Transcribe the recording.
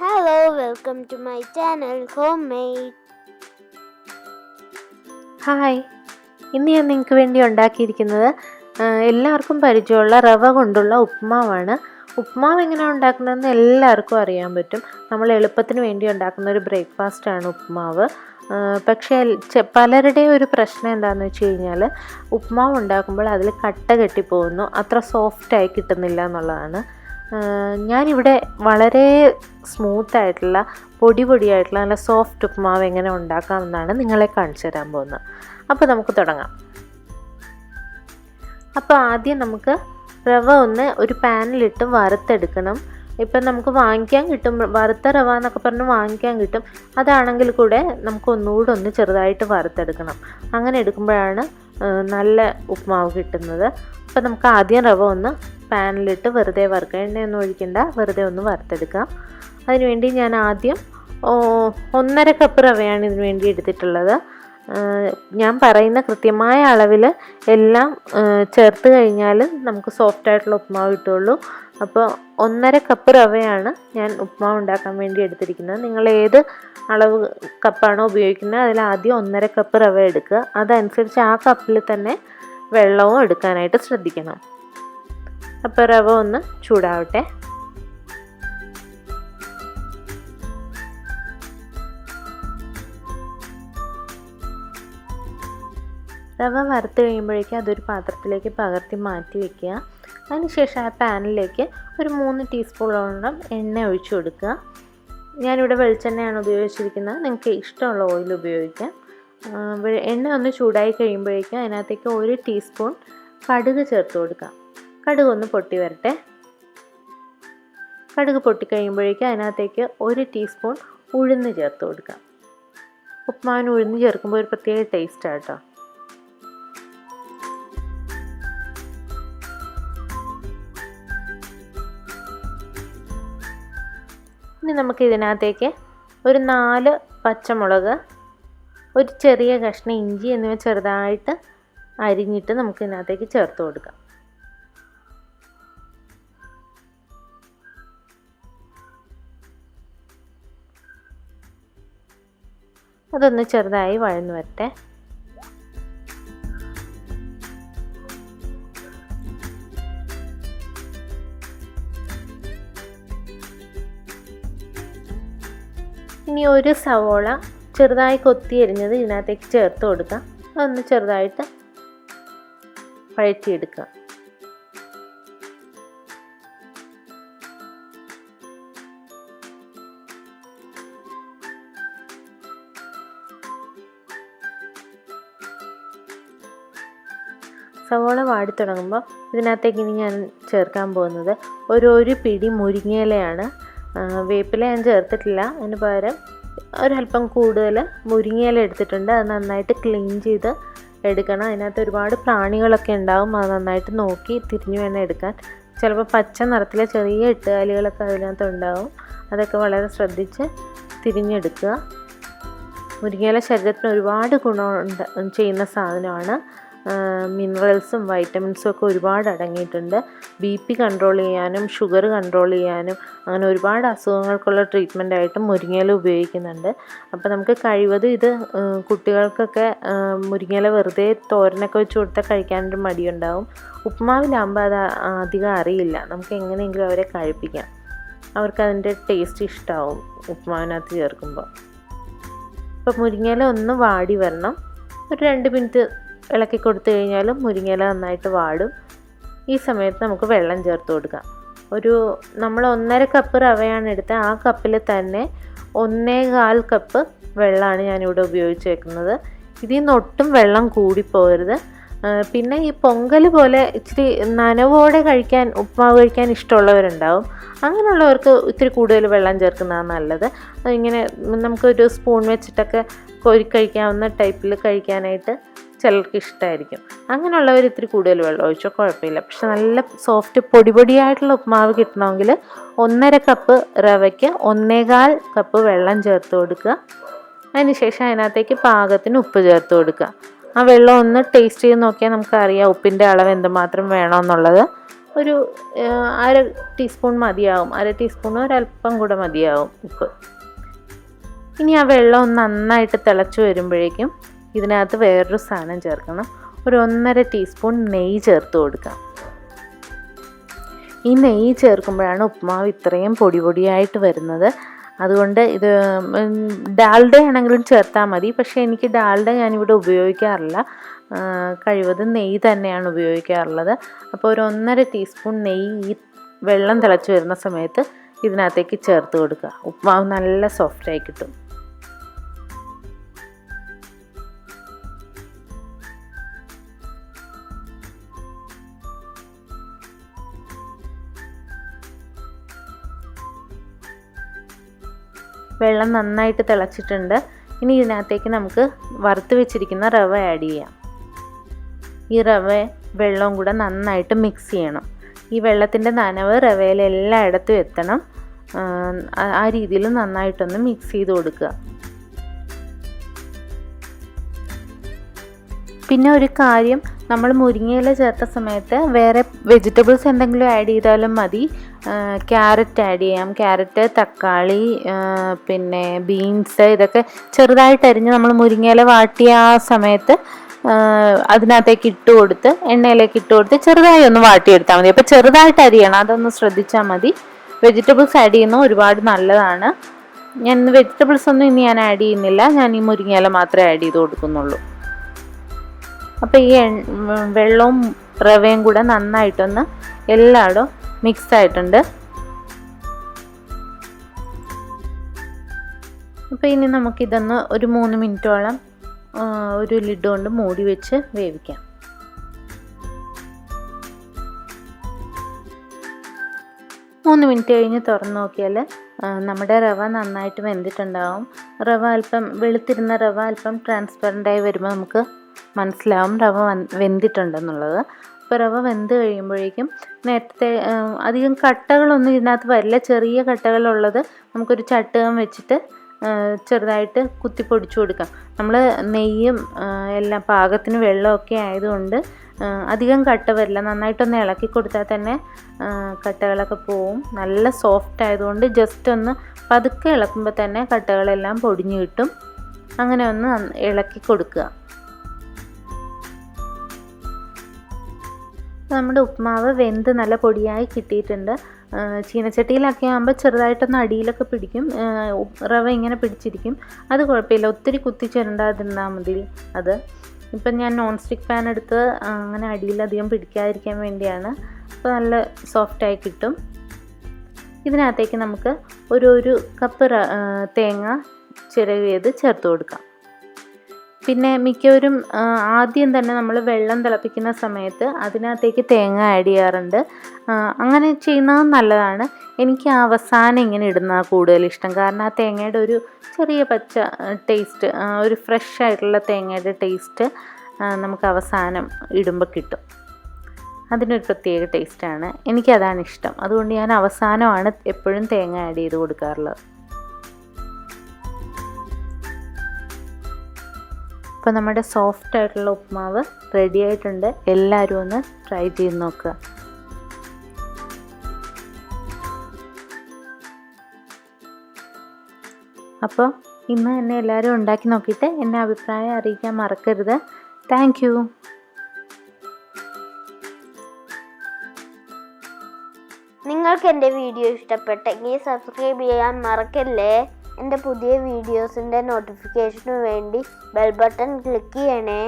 Hello, welcome to my channel Homemade. Hi, ഇന്ന് ഞാൻ നിങ്ങൾക്ക് വേണ്ടി ഉണ്ടാക്കിയിരിക്കുന്നത് എല്ലാവർക്കും പരിചയമുള്ള റവ കൊണ്ടുള്ള ഉപ്മാവാണ്. ഉപ്മാവ് എങ്ങനെ ഉണ്ടാക്കുന്നതെന്ന് എല്ലാവർക്കും അറിയാൻ പറ്റും. നമ്മൾ എളുപ്പത്തിന് വേണ്ടി ഉണ്ടാക്കുന്ന ഒരു ബ്രേക്ക്ഫാസ്റ്റാണ് ഉപ്മാവ്. പക്ഷേ പലരുടെയും ഒരു പ്രശ്നം എന്താണെന്ന് വെച്ച് കഴിഞ്ഞാൽ ഉപ്മാവ് ഉണ്ടാക്കുമ്പോൾ അതിൽ കട്ട കെട്ടിപ്പോകുന്നു, അത്ര സോഫ്റ്റായി കിട്ടുന്നില്ല എന്നുള്ളതാണ്. ഞാനിവിടെ വളരെ സ്മൂത്തായിട്ടുള്ള പൊടിയായിട്ടുള്ള നല്ല സോഫ്റ്റ് ഉപ്മാവ് എങ്ങനെ ഉണ്ടാക്കാമെന്നാണ് നിങ്ങളെ കാണിച്ചു തരാൻ പോകുന്നത്. അപ്പോൾ നമുക്ക് തുടങ്ങാം. അപ്പോൾ ആദ്യം നമുക്ക് റവ ഒന്ന് ഒരു പാനിലിട്ട് വറുത്തെടുക്കണം. ഇപ്പം നമുക്ക് വാങ്ങിക്കാൻ കിട്ടും, വറുത്ത റവ എന്നൊക്കെ പറഞ്ഞ് വാങ്ങിക്കാൻ കിട്ടും. അതാണെങ്കിൽ കൂടെ നമുക്ക് ഒന്നുകൂടെ ഒന്ന് ചെറുതായിട്ട് വറുത്തെടുക്കണം. അങ്ങനെ എടുക്കുമ്പോഴാണ് നല്ല ഉപ്മാവ് കിട്ടുന്നത്. അപ്പോൾ നമുക്ക് ആദ്യം റവ ഒന്ന് പാനിലിട്ട് വെറുതെ വറുക്കുക, എണ്ണയൊന്നും ഒഴിക്കണ്ട, വെറുതെ ഒന്ന് വറുത്തെടുക്കാം. അതിനുവേണ്ടി ഞാൻ ആദ്യം 1.5 കപ്പ് റവയാണ് ഇതിനു വേണ്ടി എടുത്തിട്ടുള്ളത്. ഞാൻ പറയുന്ന കൃത്യമായ അളവിൽ എല്ലാം ചേർത്ത് കഴിഞ്ഞാൽ നമുക്ക് സോഫ്റ്റായിട്ടുള്ള ഉപ്മാവ് കിട്ടുള്ളൂ. അപ്പോൾ 1.5 കപ്പ് റവയാണ് ഞാൻ ഉപ്മാവ് ഉണ്ടാക്കാൻ വേണ്ടി എടുത്തിരിക്കുന്നത്. നിങ്ങൾ ഏത് അളവ് കപ്പാണോ ഉപയോഗിക്കുന്നത് അതിൽ ആദ്യം 1.5 കപ്പ് റവ എടുക്കുക. അതനുസരിച്ച് ആ കപ്പിൽ തന്നെ വെള്ളവും എടുക്കാനായിട്ട് ശ്രദ്ധിക്കണം. അപ്പോൾ റവ ഒന്ന് ചൂടാവട്ടെ. റവ വറുത്ത് കഴിയുമ്പോഴേക്കും അതൊരു പാത്രത്തിലേക്ക് പകർത്തി മാറ്റി വയ്ക്കുക. അതിനുശേഷം ആ പാനിലേക്ക് ഒരു 3 ടീസ്പൂണോളം എണ്ണ ഒഴിച്ചു കൊടുക്കുക. ഞാനിവിടെ വെളിച്ചെണ്ണയാണ് ഉപയോഗിച്ചിരിക്കുന്നത്, നിങ്ങൾക്ക് ഇഷ്ടമുള്ള ഓയിൽ ഉപയോഗിക്കാം. എണ്ണ ഒന്ന് ചൂടായി കഴിയുമ്പോഴേക്കും അതിനകത്തേക്ക് 1 ടീസ്പൂൺ കടുക് ചേർത്ത് കൊടുക്കാം. കടുക് ഒന്ന് പൊട്ടി വരട്ടെ. കടുക് പൊട്ടിക്കഴിയുമ്പോഴേക്കും അതിനകത്തേക്ക് 1 ടീസ്പൂൺ ഉഴുന്ന് ചേർത്ത് കൊടുക്കാം. ഉപ്മാവിന് ഉഴുന്ന് ചേർക്കുമ്പോൾ ഒരു പ്രത്യേക ടേസ്റ്റാണ് കേട്ടോ. ഇനി നമുക്ക് ഇതിനകത്തേക്ക് ഒരു 4 പച്ചമുളക്, ഒരു ചെറിയ കഷ്ണം ഇഞ്ചി എന്നിവ ചെറുതായിട്ട് അരിഞ്ഞിട്ട് നമുക്ക് ഇതിനകത്തേക്ക് ചേർത്ത് കൊടുക്കാം. അതൊന്ന് ചെറുതായി വഴന്നു വരട്ടെ. ഇനി ഒരു സവോള ചെറുതായി കൊത്തി എരിഞ്ഞത് ഇതിനകത്തേക്ക് ചേർത്ത് കൊടുക്കാം. അതൊന്ന് ചെറുതായിട്ട് വഴറ്റിയെടുക്കുക. സവോള വാടി തുടങ്ങുമ്പോൾ ഇതിനകത്തേക്ക് ഇനി ഞാൻ ചേർക്കാൻ പോകുന്നത് ഒരു പിടി മുരിങ്ങയിലയാണ്. വേപ്പില ഞാൻ ചേർത്തിട്ടില്ല, അതിന് പകരം ഒരല്പം കൂടുതൽ മുരിങ്ങയില എടുത്തിട്ടുണ്ട്. അത് നന്നായിട്ട് ക്ലീൻ ചെയ്ത് എടുക്കണം. അതിനകത്ത് ഒരുപാട് പ്രാണികളൊക്കെ ഉണ്ടാവും, അത് നന്നായിട്ട് നോക്കി തിരിഞ്ഞു വേണം എടുക്കാൻ. ചിലപ്പോൾ പച്ച നിറത്തിലെ ചെറിയ എട്ടുകാലികളൊക്കെ അതിനകത്ത് ഉണ്ടാവും, അതൊക്കെ വളരെ ശ്രദ്ധിച്ച് തിരിഞ്ഞെടുക്കുക. മുരിങ്ങയില ശരീരത്തിന് ഒരുപാട് ഗുണം ചെയ്യുന്ന സാധനമാണ്. മിനറൽസും വൈറ്റമിൻസും ഒക്കെ ഒരുപാട് അടങ്ങിയിട്ടുണ്ട്. BP കൺട്രോൾ ചെയ്യാനും ഷുഗർ കൺട്രോൾ ചെയ്യാനും അങ്ങനെ ഒരുപാട് അസുഖങ്ങൾക്കുള്ള ട്രീറ്റ്മെൻറ്റായിട്ടും മുരിങ്ങയില ഉപയോഗിക്കുന്നുണ്ട്. അപ്പോൾ നമുക്ക് കഴിവതും ഇത് കുട്ടികൾക്കൊക്കെ മുരിങ്ങയില വെറുതെ തോരനൊക്കെ വെച്ച് കൊടുത്താൽ കഴിക്കാനൊരു മടിയുണ്ടാവും. ഉപ്മാവിലാകുമ്പോൾ അത് അധികം അറിയില്ല, നമുക്ക് എങ്ങനെയെങ്കിലും അവരെ കഴിപ്പിക്കാം. അവർക്കതിൻ്റെ ടേസ്റ്റ് ഇഷ്ടമാവും ഉപ്മാവിനകത്ത് ചേർക്കുമ്പോൾ. അപ്പോൾ മുരിങ്ങയില ഒന്ന് വാടി വരണം. ഒരു 2 മിനിറ്റ് ഇളക്കി കൊടുത്തു കഴിഞ്ഞാലും മുരിങ്ങയില നന്നായിട്ട് വാടും. ഈ സമയത്ത് നമുക്ക് വെള്ളം ചേർത്ത് കൊടുക്കാം. നമ്മൾ 1.5 കപ്പ് റവയാണ് എടുത്തത്, ആ കപ്പിൽ തന്നെ 1.25 കപ്പ് വെള്ളമാണ് ഞാനിവിടെ ഉപയോഗിച്ചേക്കുന്നത്. ഇതിൽ നിന്ന് ഒട്ടും വെള്ളം കൂടിപ്പോകരുത്. പിന്നെ ഈ പൊങ്കൽ പോലെ ഇച്ചിരി നനവോടെ ഉപ്മാവ് കഴിക്കാൻ ഇഷ്ടമുള്ളവരുണ്ടാവും. അങ്ങനെയുള്ളവർക്ക് ഇത്തിരി കൂടുതൽ വെള്ളം ചേർക്കുന്നതാണ് നല്ലത്. ഇങ്ങനെ നമുക്കൊരു സ്പൂൺ വെച്ചിട്ടൊക്കെ കോരി കഴിക്കാവുന്ന ടൈപ്പിൽ കഴിക്കാനായിട്ട് ചിലർക്ക് ഇഷ്ടമായിരിക്കും. അങ്ങനെയുള്ളവർ ഇത്തിരി കൂടുതൽ വെള്ളം ഒഴിച്ചോ കുഴപ്പമില്ല. പക്ഷെ നല്ല സോഫ്റ്റ് പൊടിയായിട്ടുള്ള ഉപ്മാവ് കിട്ടണമെങ്കിൽ 1.5 കപ്പ് റവയ്ക്ക് 1.25 കപ്പ് വെള്ളം ചേർത്ത് കൊടുക്കുക. അതിനുശേഷം അതിനകത്തേക്ക് പാകത്തിന് ഉപ്പ് ചേർത്ത് കൊടുക്കുക. ആ വെള്ളം ഒന്ന് ടേസ്റ്റ് ചെയ്ത് നോക്കിയാൽ നമുക്കറിയാം ഉപ്പിൻ്റെ അളവ് എന്തുമാത്രം വേണമെന്നുള്ളത്. ഒരു 1/2 ടീസ്പൂൺ മതിയാവും, 1/2 ടീസ്പൂണോ ഒരല്പം കൂടെ മതിയാവും ഉപ്പ്. ഇനി ആ വെള്ളം ഒന്ന് നന്നായിട്ട് തിളച്ച് വരുമ്പോഴേക്കും ഇതിനകത്ത് വേറൊരു സാധനം ചേർക്കണം. ഒരു 1.5 ടീസ്പൂൺ നെയ്യ് ചേർത്ത് കൊടുക്കാം. ഈ നെയ്യ് ചേർക്കുമ്പോഴാണ് ഉപ്മാവ് ഇത്രയും പൊടിയായിട്ട് വരുന്നത്. അതുകൊണ്ട് ഇത് ഡാൽഡ ആണെങ്കിലും ചേർത്താൽ മതി, പക്ഷേ എനിക്ക് ഡാൽഡ ഞാനിവിടെ ഉപയോഗിക്കാറില്ല, കഴിവതും നെയ്യ് തന്നെയാണ് ഉപയോഗിക്കാറുള്ളത്. അപ്പോൾ ഒരു 1.5 ടീസ്പൂൺ നെയ്യ് ഈ വെള്ളം തിളച്ച് വരുന്ന സമയത്ത് ഇതിനകത്തേക്ക് ചേർത്ത് കൊടുക്കുക. ഉപ്മാവ് നല്ല സോഫ്റ്റായി കിട്ടും. വെള്ളം നന്നായിട്ട് തിളച്ചിട്ടുണ്ട്. ഇനി ഇതിനകത്തേക്ക് നമുക്ക് വറുത്ത് വെച്ചിരിക്കുന്ന റവ ആഡ് ചെയ്യാം. ഈ റവ വെള്ളവും കൂടെ നന്നായിട്ട് മിക്സ് ചെയ്യണം. ഈ വെള്ളത്തിൻ്റെ നനവ് റവയിൽ എല്ലായിടത്തും എത്തണം. ആ രീതിയിൽ നന്നായിട്ടൊന്ന് മിക്സ് ചെയ്ത് കൊടുക്കുക. പിന്നെ ഒരു കാര്യം, നമ്മൾ മുരിങ്ങയില ചേർത്ത സമയത്ത് വേറെ വെജിറ്റബിൾസ് എന്തെങ്കിലും ആഡ് ചെയ്താലും മതി. ക്യാരറ്റ് ആഡ് ചെയ്യാം, ക്യാരറ്റ്, തക്കാളി, പിന്നെ ബീൻസ്, ഇതൊക്കെ ചെറുതായിട്ട് അരിഞ്ഞ് നമ്മൾ മുരിങ്ങയില വാട്ടിയ ആ സമയത്ത് അതിനകത്തേക്ക് ഇട്ട് കൊടുത്ത് എണ്ണയിലേക്ക് ഇട്ട് കൊടുത്ത് ചെറുതായി ഒന്ന് വാട്ടിയെടുത്താൽ മതി. അപ്പോൾ ചെറുതായിട്ട് അരിയണം, അതൊന്ന് ശ്രദ്ധിച്ചാൽ മതി. വെജിറ്റബിൾസ് ആഡ് ചെയ്യുന്നത് ഒരുപാട് നല്ലതാണ്. വെജിറ്റബിൾസ് ഒന്നും ഇനി ഞാൻ ആഡ് ചെയ്യുന്നില്ല, ഞാൻ ഈ മുരിങ്ങയില മാത്രമേ ആഡ് ചെയ്ത് കൊടുക്കുന്നുള്ളൂ. അപ്പോൾ ഈ വെള്ളവും റവയും കൂടെ നന്നായിട്ടൊന്ന് എല്ലായിടും മിക്സ് ആയിട്ടുണ്ട്. അപ്പോൾ ഇനി നമുക്കിതൊന്ന് ഒരു 3 മിനിറ്റോളം ഒരു ലിഡ് കൊണ്ട് മൂടി വെച്ച് വേവിക്കാം. മൂന്ന് മിനിറ്റ് കഴിഞ്ഞ് തുറന്ന് നോക്കിയാൽ നമ്മുടെ റവ നന്നായിട്ട് വെന്തിട്ടുണ്ടാവും. റവ അല്പം വെളുത്തിരുന്ന റവ അല്പം ട്രാൻസ്പെറൻ്റായി വരുമ്പോൾ നമുക്ക് മനസ്സിലാവും റവ വെന്തിട്ടുണ്ടെന്നുള്ളത്. അപ്പോൾ റവ വെന്ത് കഴിയുമ്പോഴേക്കും നേരത്തെ അധികം കട്ടകളൊന്നും ഇതിനകത്ത് വരില്ല. ചെറിയ കട്ടകളുള്ളത് നമുക്കൊരു ചട്ടുകം വെച്ചിട്ട് ചെറുതായിട്ട് കുത്തി പൊടിച്ചു കൊടുക്കാം. നമ്മൾ നെയ്യും എല്ലാം പാകത്തിന് വെള്ളമൊക്കെ ആയതുകൊണ്ട് അധികം കട്ട വരില്ല. നന്നായിട്ടൊന്ന് ഇളക്കി കൊടുത്താൽ തന്നെ കട്ടകളൊക്കെ പോവും. നല്ല സോഫ്റ്റ് ആയതുകൊണ്ട് ജസ്റ്റ് ഒന്ന് പതുക്കെ ഇളക്കുമ്പോൾ തന്നെ കട്ടകളെല്ലാം പൊടിഞ്ഞു കിട്ടും. അങ്ങനെ ഒന്ന് ഇളക്കി കൊടുക്കുക. നമ്മുടെ ഉപ്മാവ് വെന്ത് നല്ല പൊടിയായി കിട്ടിയിട്ടുണ്ട്. ചീനച്ചട്ടിയിലൊക്കെ ആകുമ്പോൾ ചെറുതായിട്ടൊന്ന് അടിയിലൊക്കെ പിടിക്കും, റവ ഇങ്ങനെ പിടിച്ചിരിക്കും. അത് കുഴപ്പമില്ല, ഒത്തിരി കുത്തി ചുരണ്ടാതിരുന്നാൽ മതി. അത് ഇപ്പം ഞാൻ നോൺ സ്റ്റിക്ക് പാൻ എടുത്ത് അങ്ങനെ അടിയിലധികം പിടിക്കാതിരിക്കാൻ വേണ്ടിയാണ്. അപ്പോൾ നല്ല സോഫ്റ്റായി കിട്ടും. ഇതിനകത്തേക്ക് നമുക്ക് ഒരു കപ്പ് തേങ്ങ ചിരവിയത് ചേർത്ത് കൊടുക്കാം. പിന്നെ മിക്കവരും ആദ്യം തന്നെ നമ്മൾ വെള്ളം തിളപ്പിക്കുന്ന സമയത്ത് അതിനകത്തേക്ക് തേങ്ങ ആഡ് ചെയ്യാറുണ്ട്. അങ്ങനെ ചെയ്യുന്നത് നല്ലതാണ്. എനിക്ക് അവസാനം ഇങ്ങനെ ഇടുന്നതാണ് കൂടുതൽ ഇഷ്ടം. കാരണം ആ തേങ്ങയുടെ ഒരു ചെറിയ പച്ച ടേസ്റ്റ്, ഒരു ഫ്രഷ് ആയിട്ടുള്ള തേങ്ങയുടെ ടേസ്റ്റ് നമുക്ക് അവസാനം ഇടുമ്പോൾ കിട്ടും. അതിനൊരു പ്രത്യേക ടേസ്റ്റാണ്. എനിക്കതാണ് ഇഷ്ടം. അതുകൊണ്ട് ഞാൻ അവസാനമാണ് എപ്പോഴും തേങ്ങ ആഡ് ചെയ്ത് കൊടുക്കാറുള്ളത്. അപ്പോൾ നമ്മുടെ സോഫ്റ്റ് ആയിട്ടുള്ള ഉപ്മാവ് റെഡി ആയിട്ടുണ്ട്. എല്ലാവരും ഒന്ന് ട്രൈ ചെയ്ത് നോക്കുക. അപ്പോൾ ഇന്ന് തന്നെ എല്ലാവരും ഉണ്ടാക്കി നോക്കിയിട്ട് എന്നെ അഭിപ്രായം അറിയിക്കാൻ മറക്കരുത്. Thank you. നിങ്ങൾക്ക് എൻ്റെ വീഡിയോ ഇഷ്ടപ്പെട്ടെങ്കിൽ സബ്സ്ക്രൈബ് ചെയ്യാൻ മറക്കല്ലേ. എൻ്റെ പുതിയ വീഡിയോസിൻ്റെ നോട്ടിഫിക്കേഷനു വേണ്ടി ബെൽ ബട്ടൺ ക്ലിക്ക് ചെയ്യണേ.